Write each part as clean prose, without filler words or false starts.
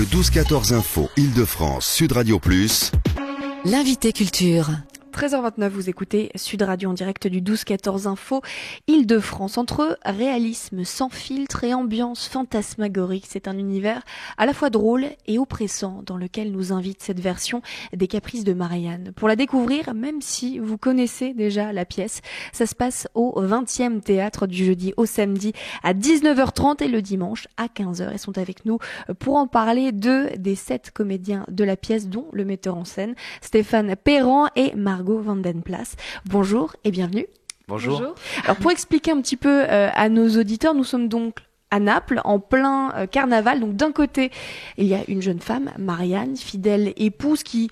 12-14 Info Île-de-France, Sud Radio Plus. L'invité culture. 13h29, vous écoutez Sud Radio en direct du 12-14 Info Île-de-France. Entre réalisme sans filtre et ambiance fantasmagorique, c'est un univers à la fois drôle et oppressant dans lequel nous invite cette version des Caprices de Marianne. Pour la découvrir, même si vous connaissez déjà la pièce, ça se passe au 20e théâtre du jeudi au samedi à 19h30 et le dimanche à 15h. Ils sont avec nous pour en parler des 7 comédiens de la pièce, dont le metteur en scène Stéphane Perran et Margot Van Den Plas. Bonjour et bienvenue. Bonjour. Alors pour expliquer un petit peu à nos auditeurs, nous sommes donc à Naples, en plein carnaval. Donc d'un côté, il y a une jeune femme, Marianne, fidèle épouse qui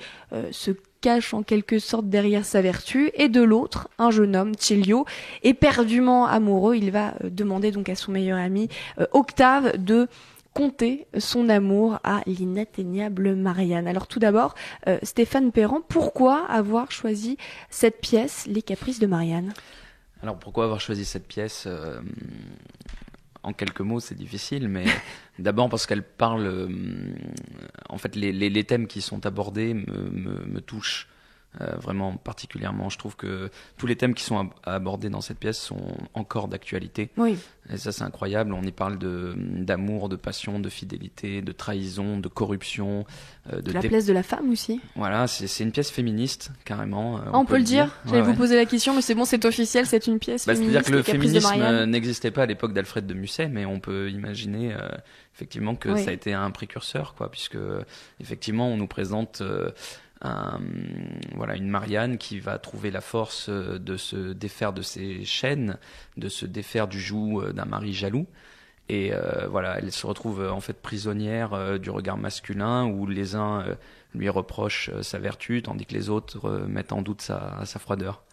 se cache en quelque sorte derrière sa vertu, et de l'autre, un jeune homme, Celio, éperdument amoureux. Il va demander donc à son meilleur ami, Octave, de conter son amour à l'inatteignable Marianne. Alors tout d'abord, Stéphane Perran, pourquoi avoir choisi cette pièce, Les Caprices de Marianne ? Alors pourquoi avoir choisi cette pièce en quelques mots, c'est difficile, mais d'abord parce qu'elle parle... en fait, les thèmes qui sont abordés me touchent vraiment particulièrement. Je trouve que tous les thèmes qui sont abordés dans cette pièce sont encore d'actualité. Oui. Et ça, c'est incroyable. On y parle d'amour, de passion, de fidélité, de trahison, de corruption. De la place de la femme aussi. Voilà, c'est une pièce féministe, carrément. On peut le dire. J'allais vous Ouais. poser la question, mais c'est bon, c'est officiel, c'est une pièce féministe. C'est-à-dire que le Les Caprices de féminisme Marianne. n'existait pas à l'époque d'Alfred de Musset, mais on peut imaginer effectivement que Oui. ça a été un précurseur, quoi, puisque effectivement on nous présente une Marianne qui va trouver la force de se défaire de ses chaînes, de se défaire du joug d'un mari jaloux. Et elle se retrouve en fait prisonnière du regard masculin, où les uns lui reprochent sa vertu, tandis que les autres mettent en doute sa froideur.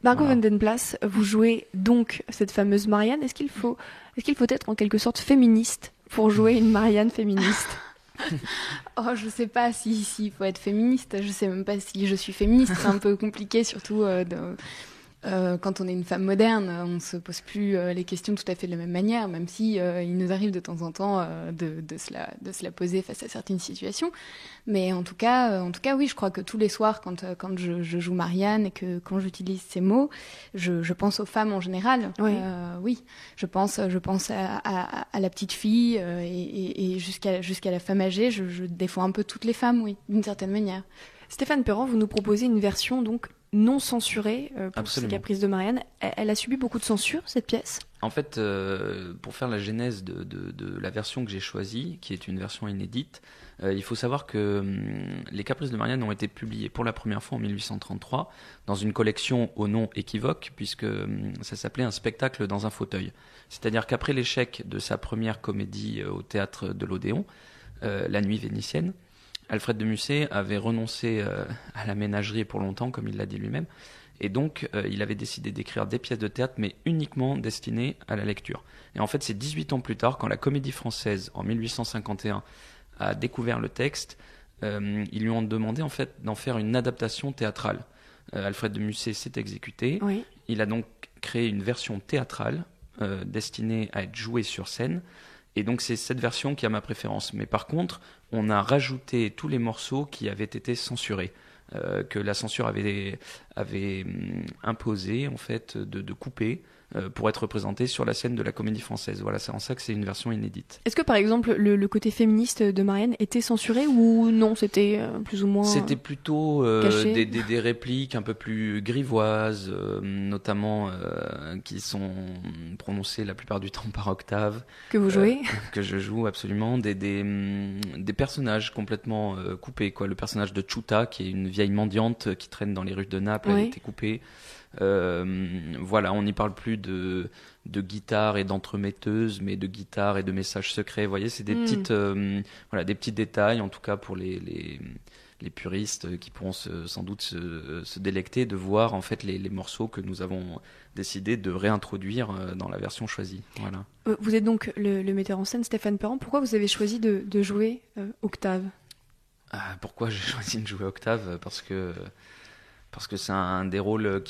Margot Voilà. Van Den Plas, vous jouez donc cette fameuse Marianne. Est-ce qu'il faut être en quelque sorte féministe pour jouer une Marianne féministe ? Oh, je sais pas s'il faut être féministe. Je sais même pas si je suis féministe. C'est un peu compliqué, surtout quand on est une femme moderne. On se pose plus les questions tout à fait de la même manière, même si il nous arrive de temps en temps de se la poser face à certaines situations. Mais en tout cas, oui, je crois que tous les soirs, quand je joue Marianne et que quand j'utilise ces mots, je pense aux femmes en général. Oui. Oui, je pense à la petite fille et jusqu'à la femme âgée. Je défends un peu toutes les femmes, oui, d'une certaine manière. Stéphane Perran, vous nous proposez une version donc non censurée pour ces Absolument. Caprices de Marianne. Elle a subi beaucoup de censure, cette pièce ? En fait, pour faire la genèse de la version que j'ai choisie, qui est une version inédite, il faut savoir que les Caprices de Marianne ont été publiés pour la première fois en 1833 dans une collection au nom équivoque, puisque ça s'appelait Un spectacle dans un fauteuil. C'est-à-dire qu'après l'échec de sa première comédie au théâtre de l'Odéon, La Nuit vénitienne, Alfred de Musset avait renoncé à la ménagerie pour longtemps, comme il l'a dit lui-même. Et donc, il avait décidé d'écrire des pièces de théâtre, mais uniquement destinées à la lecture. Et en fait, c'est 18 ans plus tard, quand la Comédie Française, en 1851, a découvert le texte, ils lui ont demandé en fait d'en faire une adaptation théâtrale. Alfred de Musset s'est exécuté. Oui. Il a donc créé une version théâtrale destinée à être jouée sur scène. Et donc c'est cette version qui a ma préférence. Mais par contre, on a rajouté tous les morceaux qui avaient été censurés, que la censure avait imposé en fait de couper pour être représenté sur la scène de la Comédie Française. Voilà, c'est en ça que c'est une version inédite. Est-ce que par exemple le côté féministe de Marianne était censuré ou non, c'était plus ou moins C'était plutôt caché. des répliques un peu plus grivoises, notamment qui sont prononcées la plupart du temps par Octave. que vous jouez Que je joue absolument. Des personnages complètement coupés, quoi. Le personnage de Chuta, qui est une vieille mendiante qui traîne dans les rues de Naples, Oui. elle était coupée. On n'y parle plus de guitare et d'entremetteuse, mais de guitare et de messages secrets. Vous voyez, c'est des des petits détails, en tout cas pour les puristes qui pourront sans doute se délecter de voir en fait les morceaux que nous avons décidé de réintroduire dans la version choisie. Voilà. Vous êtes donc le metteur en scène Stéphane Perran. Pourquoi vous avez choisi de jouer Octave ? Pourquoi j'ai choisi de jouer Octave ? parce que c'est un des rôles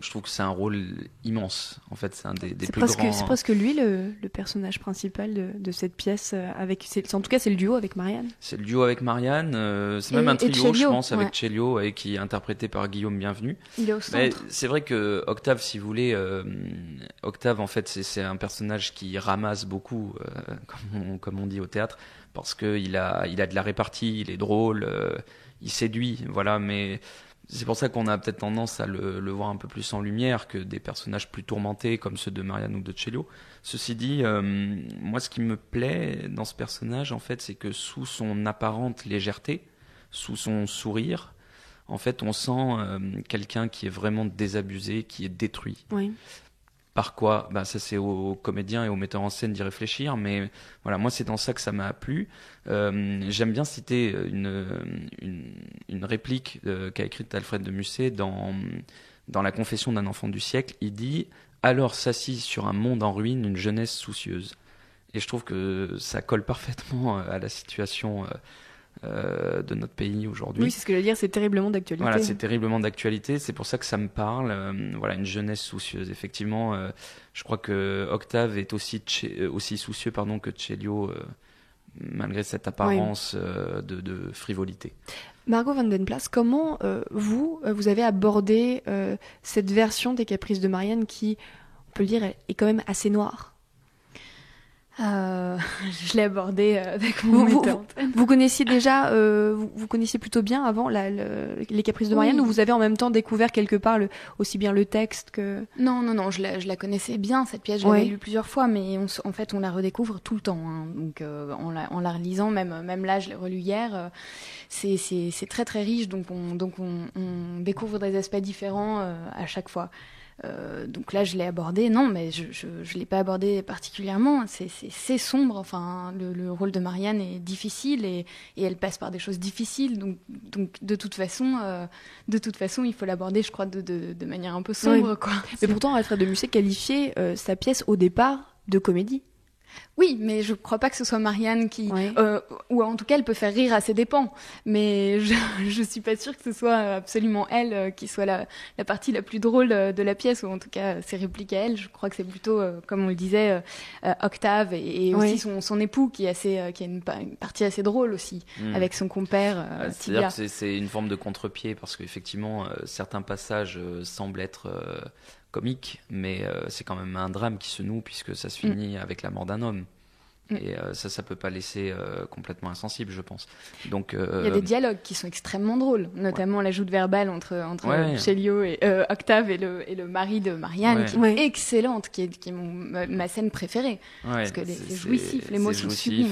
je trouve que c'est un rôle immense. En fait, c'est un des plus grands. C'est presque lui le personnage principal de cette pièce. En tout cas, c'est le duo avec Marianne. C'est le duo avec Marianne. C'est même un trio, Celio, je pense, avec ouais. Celio, qui est interprété par Guillaume Bienvenu. Il est au centre. Mais c'est vrai que Octave, si vous voulez, Octave, en fait, c'est un personnage qui ramasse beaucoup, comme on dit au théâtre, parce que il a de la répartie, il est drôle, il séduit, voilà. Mais c'est pour ça qu'on a peut-être tendance à le voir un peu plus en lumière que des personnages plus tourmentés comme ceux de Marianne ou de Celio. Ceci dit, moi, ce qui me plaît dans ce personnage, en fait, c'est que sous son apparente légèreté, sous son sourire, en fait, on sent quelqu'un qui est vraiment désabusé, qui est détruit. Oui. Par quoi ? Ça, c'est aux comédiens et aux metteurs en scène d'y réfléchir, mais voilà, moi, c'est dans ça que ça m'a plu. J'aime bien citer une réplique qu'a écrite Alfred de Musset dans La Confession d'un enfant du siècle. Il dit « Alors s'assit sur un monde en ruine une jeunesse soucieuse ». Et je trouve que ça colle parfaitement à la situation de notre pays aujourd'hui. Oui, c'est ce que je veux dire, c'est terriblement d'actualité. Voilà, c'est terriblement d'actualité, c'est pour ça que ça me parle. Voilà, une jeunesse soucieuse. Effectivement, je crois que Octave est aussi soucieux que Celio, malgré cette apparence de frivolité. Margot Van Den Plas, comment vous avez abordé cette version des Caprices de Marianne qui, on peut le dire, est quand même assez noire? Je l'ai abordé avec mon metteur. Vous connaissiez déjà, vous connaissiez plutôt bien avant les Caprices de Marianne, Oui. ou vous avez en même temps découvert quelque part aussi bien le texte que... Non, je la connaissais bien, cette pièce, je l'avais lue plusieurs fois, mais en fait, on la redécouvre tout le temps. Hein. Donc, en la relisant, même là, je l'ai relue hier, c'est très très riche, donc on découvre des aspects différents à chaque fois. Donc là, je l'ai abordé. Non, mais je l'ai pas abordé particulièrement. C'est sombre. Enfin, le rôle de Marianne est difficile et elle passe par des choses difficiles. Donc de toute façon, il faut l'aborder, je crois, de manière un peu sombre, Oui. quoi. Mais pourtant, Alfred de Musset qualifiait sa pièce au départ de comédie. Oui, mais je crois pas que ce soit Marianne qui... Ouais. Ou en tout cas, elle peut faire rire à ses dépens. Mais je suis pas sûre que ce soit absolument elle qui soit la partie la plus drôle de la pièce, ou en tout cas, ses répliques à elle. Je crois que c'est plutôt, comme on le disait, Octave et aussi son époux qui a une partie assez drôle aussi, avec son compère Tibia. C'est-à-dire que c'est une forme de contre-pied, parce qu'effectivement, certains passages semblent être... comique, mais c'est quand même un drame qui se noue, puisque ça se finit avec la mort d'un homme. Et ça peut pas laisser complètement insensible, je pense. Donc, il y a des dialogues qui sont extrêmement drôles, notamment la joute verbale entre Celio et Octave et le mari de Marianne, qui est excellente, qui est ma scène préférée. Parce que c'est jouissif, les mots sont sublimes.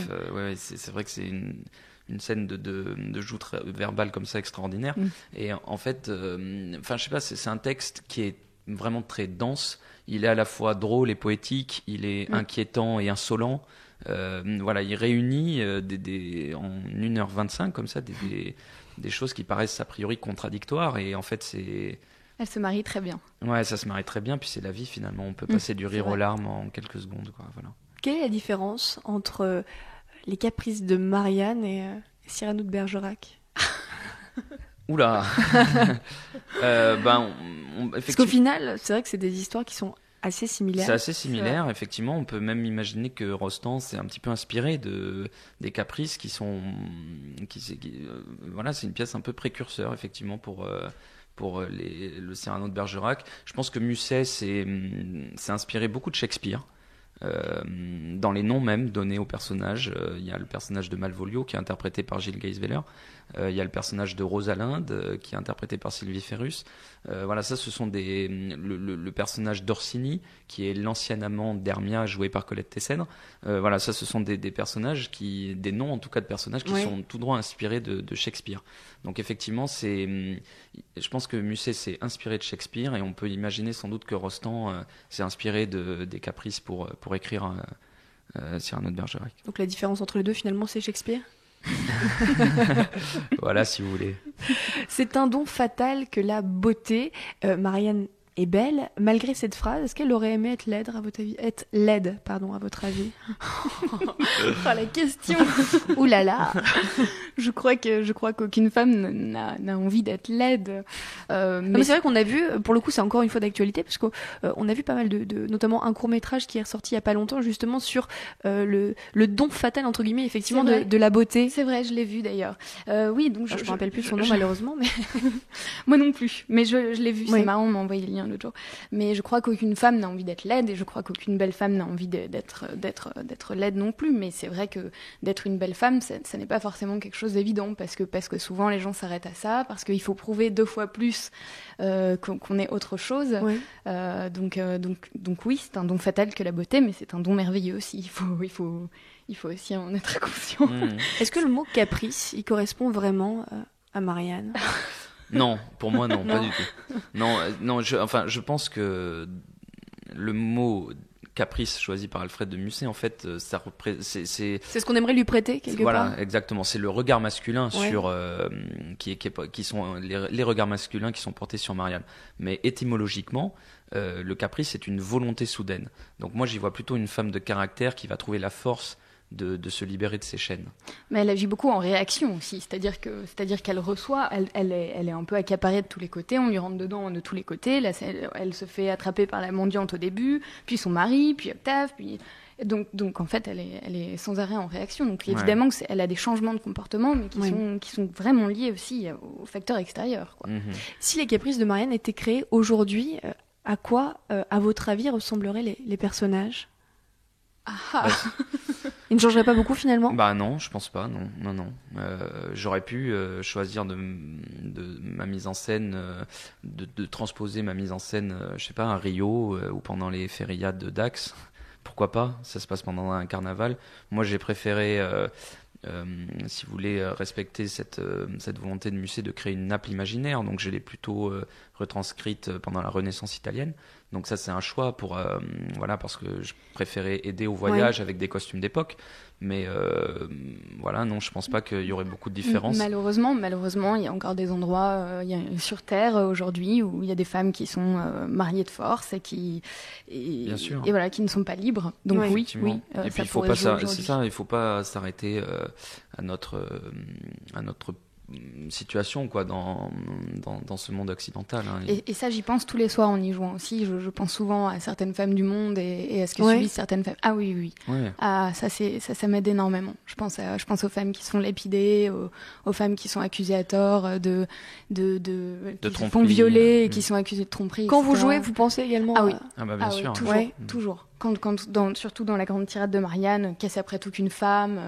C'est vrai que c'est une scène de joute verbale comme ça extraordinaire. Et en fait, je sais pas, c'est un texte qui est vraiment très dense. Il est à la fois drôle et poétique, il est inquiétant et insolent. Il réunit en 1h25 comme ça des choses qui paraissent a priori contradictoires, et en fait elle se marie très bien. Ouais, ça se marie très bien, puis c'est la vie finalement. On peut passer du rire aux larmes en quelques secondes, quoi. Voilà. Quelle est la différence entre les Caprices de Marianne et Cyrano de Bergerac? Oula. Parce qu'au final, c'est vrai que c'est des histoires qui sont assez similaires. C'est assez similaire, effectivement. On peut même imaginer que Rostand s'est un petit peu inspiré des Caprices voilà, c'est une pièce un peu précurseur, effectivement, pour le Cyrano de Bergerac. Je pense que Musset s'est inspiré beaucoup de Shakespeare. Dans les noms même donnés aux personnages, il y a le personnage de Malvolio qui est interprété par Gilles Geisweller, il y a le personnage de Rosalinde qui est interprété par Sylvie Ferrus. Voilà, ça, ce sont le personnage d'Orsini qui est l'ancien amant d'Hermia joué par Colette Tessèdre. Voilà, ça, ce sont des personnages des noms en tout cas de personnages qui sont tout droit inspirés de Shakespeare. Donc effectivement, je pense que Musset s'est inspiré de Shakespeare, et on peut imaginer sans doute que Rostand s'est inspiré des Caprices pour écrire Cyrano de Bergerac. Donc la différence entre les deux, finalement, c'est Shakespeare? Voilà, si vous voulez. C'est un don fatal que la beauté. Marianne est belle. Malgré cette phrase, est-ce qu'elle aurait aimé être laide à votre avis? À votre avis? La question. Ouh là là. Je crois qu'aucune femme n'a envie d'être laide. Mais c'est vrai qu'on a vu, pour le coup, c'est encore une fois d'actualité, parce qu'on a vu pas mal notamment un court-métrage qui est ressorti il y a pas longtemps, justement sur le don fatal, entre guillemets, effectivement, de la beauté. C'est vrai, je l'ai vu d'ailleurs. Oui, donc je me rappelle plus de son nom, malheureusement, mais moi non plus. Mais je l'ai vu, c'est marrant, on m'a envoyé le lien l'autre jour. Mais je crois qu'aucune femme n'a envie d'être laide, et je crois qu'aucune belle femme n'a envie d'être laide non plus. Mais c'est vrai que d'être une belle femme, ça n'est pas forcément quelque chose d'évident, parce que souvent les gens s'arrêtent à ça, parce qu'il faut prouver 2 fois plus qu'on est autre chose. Oui. Donc oui, c'est un don fatal que la beauté, mais c'est un don merveilleux aussi. Il faut aussi en être conscient. Est-ce que le mot caprice, il correspond vraiment à Marianne? Non, pour moi non, pas du tout. Non, je pense que le mot caprice choisi par Alfred de Musset, en fait, c'est ce qu'on aimerait lui prêter quelque part. Voilà, exactement. C'est le regard masculin sur qui sont les regards masculins qui sont portés sur Marianne. Mais étymologiquement, le caprice est une volonté soudaine. Donc moi, j'y vois plutôt une femme de caractère qui va trouver la force de se libérer de ses chaînes. Mais elle agit beaucoup en réaction aussi, c'est-à-dire qu'elle reçoit, elle est un peu accaparée de tous les côtés, on lui rentre dedans de tous les côtés. Là, elle se fait attraper par la mendiante au début, puis son mari, puis Octave, puis donc en fait elle est sans arrêt en réaction. Donc évidemment elle a des changements de comportement, mais qui sont vraiment liés aussi aux facteurs extérieurs, quoi. Si les caprices de Marianne étaient créés aujourd'hui, à quoi, à votre avis, ressembleraient les personnages? Il ne changerait pas beaucoup finalement? Bah non, je pense pas, non. J'aurais pu choisir de ma mise en scène, de transposer ma mise en scène, je sais pas, à Rio ou pendant les fériades de Dax. Pourquoi pas? Ça se passe pendant un carnaval. Moi, j'ai préféré, si vous voulez, respecter cette volonté de Musset de créer une nappe imaginaire. Donc, je l'ai plutôt retranscrite pendant la Renaissance italienne. Donc ça, c'est un choix parce que je préférais aider au voyage avec des costumes d'époque. Mais non, je pense pas qu'il y aurait beaucoup de différences. Malheureusement, il y a encore des endroits sur Terre aujourd'hui où il y a des femmes qui sont mariées de force Bien sûr. Et voilà, qui ne sont pas libres. Donc oui. Et puis il faut pas s'arrêter à notre situation dans ce monde occidental. Et ça, j'y pense tous les soirs en y jouant aussi. Je pense souvent à certaines femmes du monde et à ce que subissent certaines femmes. Ah oui. Ouais. Ah, ça m'aide énormément. Je pense aux femmes qui sont lépidées, aux femmes qui sont accusées à tort qui se font violer et qui sont accusées de tromperie. Quand vous jouez, vous pensez également bien sûr. Toujours. Surtout dans la grande tirade de Marianne, qu'est-ce après tout qu'une femme,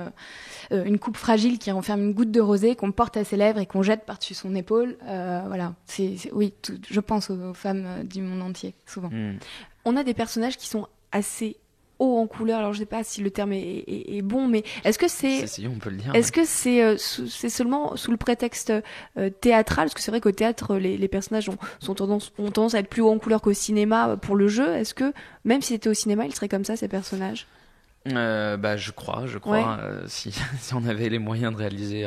une coupe fragile qui renferme une goutte de rosée qu'on porte à ses lèvres et qu'on jette par-dessus son épaule. Je pense aux femmes du monde entier, souvent. On a des personnages qui sont assez haut en couleur. Alors je sais pas si le terme est bon, mais est-ce que c'est... Si, on peut le dire. Est-ce que c'est seulement sous le prétexte théâtral? Parce que c'est vrai qu'au théâtre, les personnages ont tendance à être plus haut en couleur qu'au cinéma pour le jeu. Est-ce que, même si c'était au cinéma, ils seraient comme ça, ces personnages? Je crois. Ouais. Si on avait les moyens de réaliser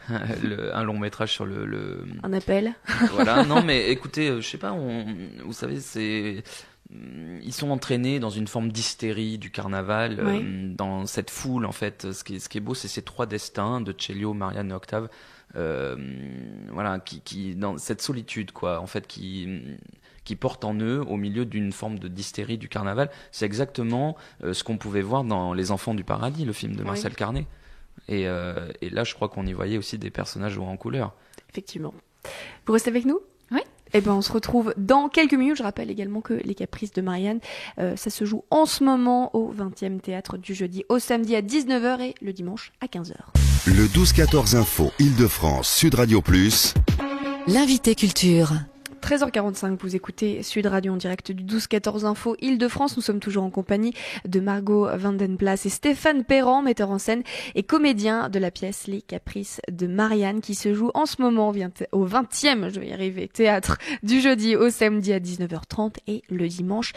un long métrage sur un appel. Voilà, non mais écoutez, je sais pas, vous savez, ils sont entraînés dans une forme d'hystérie du carnaval, dans cette foule en fait. Ce qui est beau, c'est ces 3 destins de Celio, Marianne et Octave, qui dans cette solitude quoi, en fait, qui portent en eux au milieu d'une forme d'hystérie du carnaval. C'est exactement ce qu'on pouvait voir dans Les Enfants du Paradis, le film de Marcel Carné. Et là, je crois qu'on y voyait aussi des personnages hauts en couleur. Effectivement. Vous restez avec nous? Oui. On se retrouve dans quelques minutes. Je rappelle également que Les Caprices de Marianne, ça se joue en ce moment au 20e théâtre, du jeudi au samedi à 19h et le dimanche à 15h. Le 12-14 Info Île-de-France, Sud Radio Plus. L'invité culture. 13h45, vous écoutez Sud Radio en direct du 12-14 Info Île-de-France. Nous sommes toujours en compagnie de Margot Vandenplas et Stéphane Perran, metteur en scène et comédien de la pièce Les Caprices de Marianne, qui se joue en ce moment au 20e, théâtre, du jeudi au samedi à 19h30 et le dimanche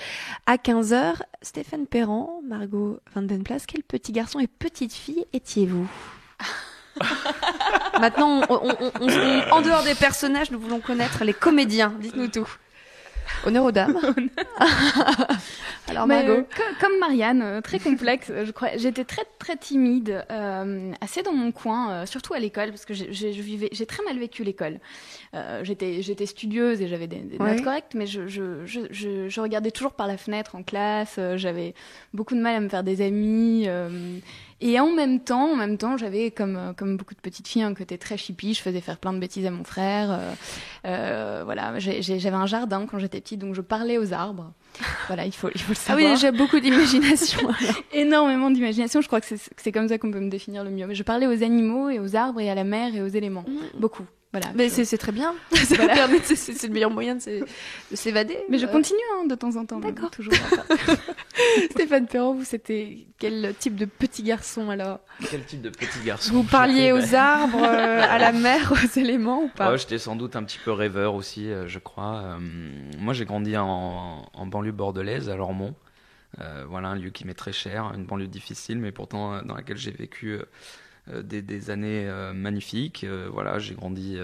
à 15h. Stéphane Perran, Margot Vandenplas, quel petit garçon et petite fille étiez-vous? Maintenant, en dehors des personnages, nous voulons connaître les comédiens. Dites-nous tout. Honneur aux dames. Alors Margot. Comme Marianne, très complexe. Je crois, j'étais très très timide, assez dans mon coin, surtout à l'école, parce que j'ai très mal vécu l'école. J'étais studieuse et j'avais des notes correctes, mais je regardais toujours par la fenêtre en classe. J'avais beaucoup de mal à me faire des amis. Et en même temps, j'avais comme beaucoup de petites filles un côté très chippie. Je faisais faire plein de bêtises à mon frère. Voilà, j'avais un jardin quand j'étais petite, donc je parlais aux arbres. Voilà, il faut le savoir. Ah oui, j'ai beaucoup d'imagination. Énormément d'imagination. Je crois que c'est comme ça qu'on peut me définir le mieux. Mais je parlais aux animaux et aux arbres et à la mer et aux éléments. Beaucoup. Voilà, mais c'est très bien. Ça voilà. permet, c'est le meilleur moyen de s'évader. Mais je continue de temps en temps. D'accord. Toujours. Stéphane Perron, vous, c'était quel type de petit garçon alors? Quel type de petit garçon? Vous parliez aux arbres, à la mer, aux éléments ou pas? J'étais sans doute un petit peu rêveur aussi, je crois. Moi, j'ai grandi en banlieue bordelaise, à Lormont. Voilà, un lieu qui m'est très cher, une banlieue difficile, mais pourtant dans laquelle j'ai vécu des années magnifiques. Voilà, j'ai grandi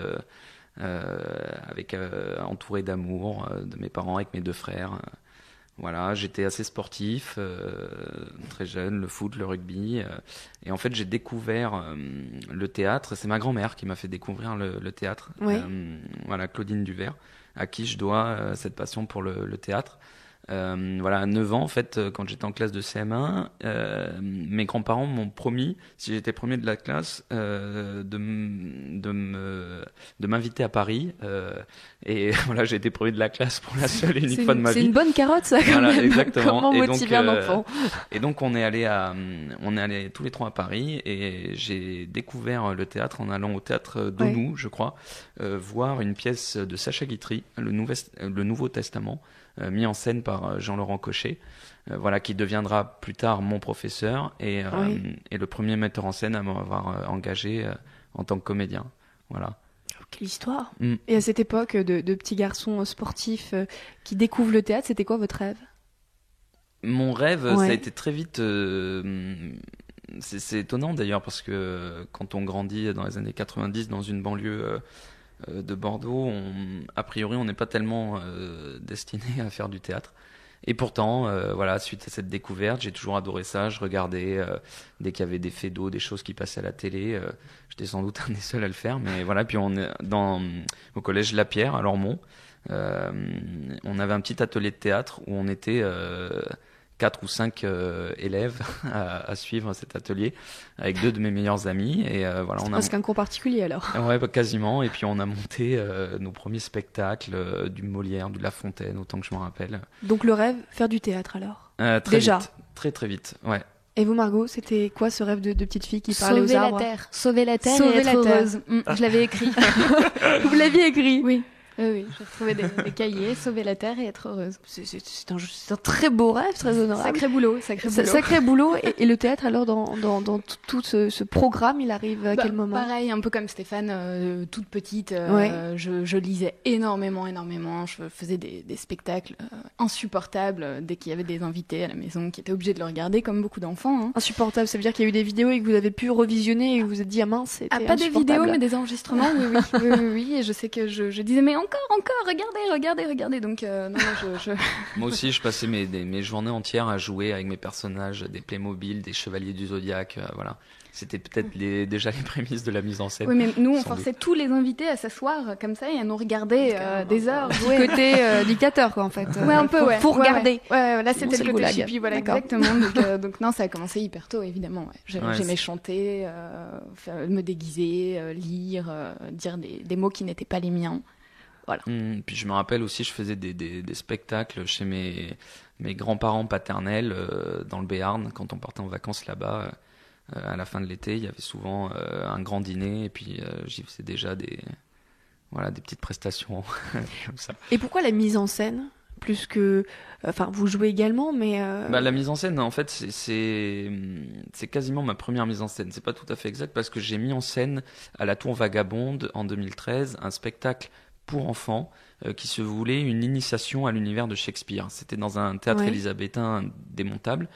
entouré d'amour de mes parents, avec mes deux frères. Voilà, j'étais assez sportif, très jeune, le foot, le rugby. Et en fait, j'ai découvert le théâtre. C'est ma grand-mère qui m'a fait découvrir le théâtre. Oui. Voilà, Claudine Duvert, à qui je dois cette passion pour le théâtre. Voilà, à 9 ans, en fait, quand j'étais en classe de CM1, mes grands-parents m'ont promis, si j'étais premier de la classe, de m'inviter à Paris. Et voilà, j'ai été premier de la classe pour la seule et unique fois de ma vie. C'est une bonne carotte, ça, quand voilà, même. Exactement. Comment motiver un enfant? Et donc, on est allés tous les trois à Paris, et j'ai découvert le théâtre en allant au théâtre d'Onou, je crois, voir une pièce de Sacha Guitry, le Nouveau Testament, mis en scène par Jean-Laurent Cochet, voilà, qui deviendra plus tard mon professeur et le premier metteur en scène à m'avoir engagé en tant que comédien. Voilà. Quelle histoire. Et à cette époque de petits garçons sportifs qui découvrent le théâtre, c'était quoi votre rêve? Mon rêve, ça a été très vite... c'est étonnant d'ailleurs, parce que quand on grandit dans les années 90 dans une banlieue de Bordeaux, a priori on n'est pas tellement destiné à faire du théâtre. Et pourtant, voilà, suite à cette découverte, j'ai toujours adoré ça. Je regardais dès qu'il y avait des faits d'eau, des choses qui passaient à la télé. J'étais sans doute un des seuls à le faire, mais voilà. Puis au collège Lapierre à Lormont, on avait un petit atelier de théâtre où on était 4 ou 5 élèves à suivre cet atelier avec 2 de mes meilleurs amis. Et voilà, presque un cours particulier alors. Ouais, quasiment. Et puis on a monté nos premiers spectacles, du Molière, de La Fontaine, autant que je m'en rappelle. Donc le rêve, faire du théâtre alors? Déjà vite. Très vite, ouais. Et vous, Margot, c'était quoi ce rêve de petite fille qui parlait aux arbres? Sauver la terre et être heureuse. Je l'avais écrit. Vous l'aviez écrit? Oui. Oui, j'ai retrouvé des cahiers, sauver la terre et être heureuse. C'est un très beau rêve, très honorable. Sacré boulot. Sacré boulot. Et le théâtre, alors, dans tout ce programme, il arrive à quel moment? Pareil, un peu comme Stéphane, toute petite, je lisais énormément. Je faisais des spectacles insupportables dès qu'il y avait des invités à la maison qui étaient obligés de le regarder, comme beaucoup d'enfants. Hein. Insupportable, ça veut dire qu'il y a eu des vidéos et que vous avez pu revisionner et vous vous êtes dit, ah mince, c'était pas des vidéos, mais des enregistrements, oui. Et je sais que je disais, mais encore, regardez. Donc, non, Moi aussi, je passais mes journées entières à jouer avec mes personnages, des Playmobil, des Chevaliers du Zodiaque, voilà. C'était peut-être déjà les prémices de la mise en scène. Oui, mais nous, on forçait tous les invités à s'asseoir comme ça et à nous regarder des heures. Du côté dictateur, quoi, en fait. Ouais, un peu, ouais. Pour regarder. Ouais, là, c'était le côté chippie, voilà, exactement. Donc, non, ça a commencé hyper tôt, évidemment. Ouais. J'aimais chanter, me déguiser, lire, dire des mots qui n'étaient pas les miens. Voilà. Puis je me rappelle aussi, je faisais des spectacles chez mes grands-parents paternels dans le Béarn, quand on partait en vacances là-bas. À la fin de l'été, il y avait souvent un grand dîner, et puis j'y faisais déjà des petites prestations comme ça. Et pourquoi la mise en scène plus que... Enfin, vous jouez également, mais... La mise en scène, en fait, c'est quasiment ma première mise en scène. C'est pas tout à fait exact, parce que j'ai mis en scène à la Tour Vagabonde, en 2013, un spectacle pour enfants qui se voulait une initiation à l'univers de Shakespeare. C'était dans un théâtre élisabétain démontable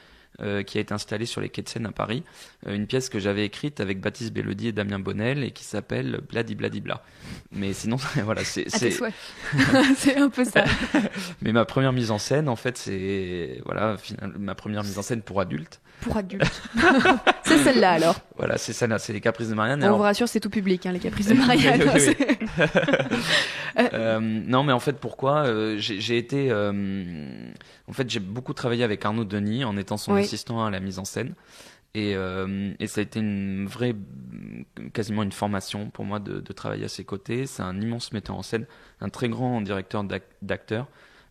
qui a été installée sur les quais de Seine à Paris. Une pièce que j'avais écrite avec Baptiste Bellodi et Damien Bonnel et qui s'appelle Bladibladibla. Mais sinon, voilà, c'est c'est un peu ça. Mais ma première mise en scène, en fait, c'est ma première mise en scène pour adultes. Pour adultes. C'est celle-là alors. Voilà, c'est celle-là, c'est les Caprices de Marianne. On vous rassure, c'est tout public, hein, les Caprices de Marianne. Non, mais en fait, pourquoi j'ai été. En fait, j'ai beaucoup travaillé avec Arnaud Denis en étant son assistant à la mise en scène. Et ça a été quasiment une formation pour moi de travailler à ses côtés. C'est un immense metteur en scène, un très grand directeur d'acteurs.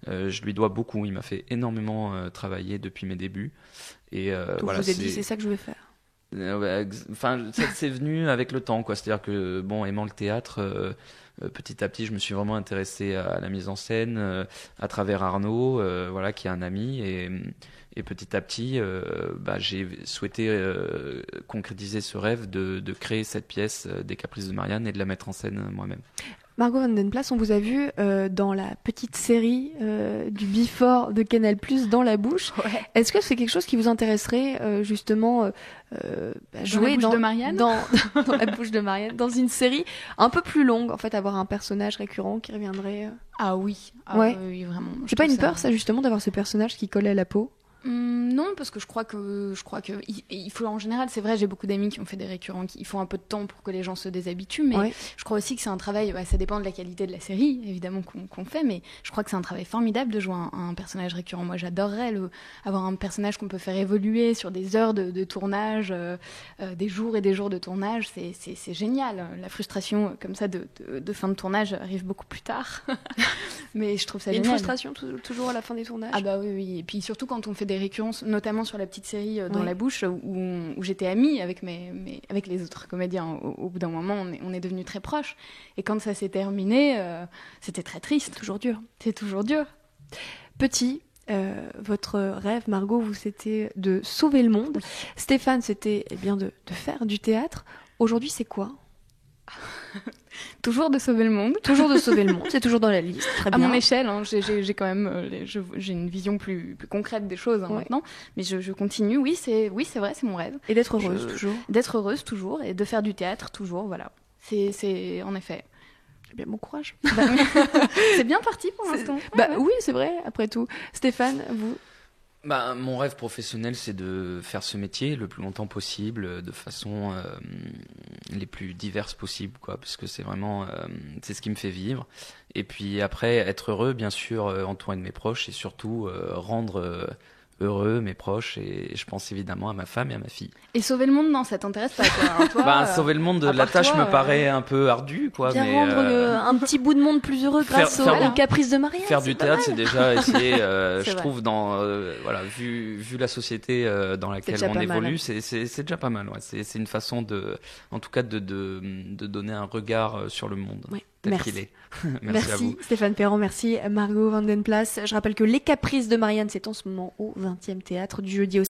Je lui dois beaucoup. Il m'a fait énormément travailler depuis mes débuts. Et donc voilà, vous avez dit, c'est ça que je veux faire. Enfin, c'est venu avec le temps, quoi. C'est-à-dire que, aimant le théâtre, petit à petit, je me suis vraiment intéressé à la mise en scène à travers Arnaud, qui est un ami, et petit à petit, j'ai souhaité concrétiser ce rêve de créer cette pièce des Caprices de Marianne et de la mettre en scène moi-même. Margot Van Den Plas, on vous a vu dans la petite série du Before de Canal+, Dans la bouche. Ouais. Est-ce que c'est quelque chose qui vous intéresserait justement jouer dans la bouche de Marianne, dans une série un peu plus longue, en fait, avoir un personnage récurrent qui reviendrait Ah oui, oui, vraiment. C'est pas une peur, ça, justement, d'avoir ce personnage qui colle à la peau? Non, parce que je crois que il faut, en général, c'est vrai, j'ai beaucoup d'amis qui ont fait des récurrents, il faut un peu de temps pour que les gens se déshabituent, mais je crois aussi que c'est un travail, ça dépend de la qualité de la série, évidemment, qu'on fait, mais je crois que c'est un travail formidable de jouer un personnage récurrent. Moi, j'adorerais avoir un personnage qu'on peut faire évoluer sur des heures de tournage, des jours et des jours de tournage, c'est génial. La frustration comme ça de fin de tournage arrive beaucoup plus tard, mais je trouve ça génial. Une frustration toujours à la fin des tournages? Ah bah oui, et puis surtout quand on fait des récurrences, notamment sur la petite série Dans la bouche, où j'étais amie avec avec les autres comédiens. Au bout d'un moment, on est devenus très proches. Et quand ça s'est terminé, c'était très triste. C'est toujours dur. Petit, votre rêve, Margot, c'était de sauver le monde. Stéphane, c'était de faire du théâtre. Aujourd'hui, c'est quoi? Toujours de sauver le monde. Toujours de sauver le monde, c'est toujours dans la liste. Très bien. À mon échelle, j'ai quand même j'ai une vision plus concrète des choses maintenant, mais je continue. Oui, c'est vrai, c'est mon rêve. Et d'être heureuse toujours. D'être heureuse toujours et de faire du théâtre toujours, voilà. C'est en effet. Eh bien, bon courage. C'est bien parti pour l'instant. Oui, c'est vrai, après tout. Stéphane, vous? Mon rêve professionnel, c'est de faire ce métier le plus longtemps possible, de façon les plus diverses possibles, quoi, parce que c'est vraiment c'est ce qui me fait vivre. Et puis après, être heureux, bien sûr, entouré de mes proches, et surtout rendre heureux mes proches, et je pense évidemment à ma femme et à ma fille. Et sauver le monde, non, ça t'intéresse pas, toi, sauver le monde, la tâche me paraît un peu ardue, quoi. Bien rendre un petit bout de monde plus heureux grâce aux Caprices de Marianne. Faire du théâtre, c'est déjà essayer, je trouve, vu la société dans laquelle on évolue, c'est déjà pas mal. Ouais. C'est une façon en tout cas, de donner un regard sur le monde. Oui. Tel qu'il est. Merci à vous. Stéphane Perron, merci Margot Van Den Plas. Je rappelle que Les Caprices de Marianne, c'est en ce moment au 20e théâtre du jeudi au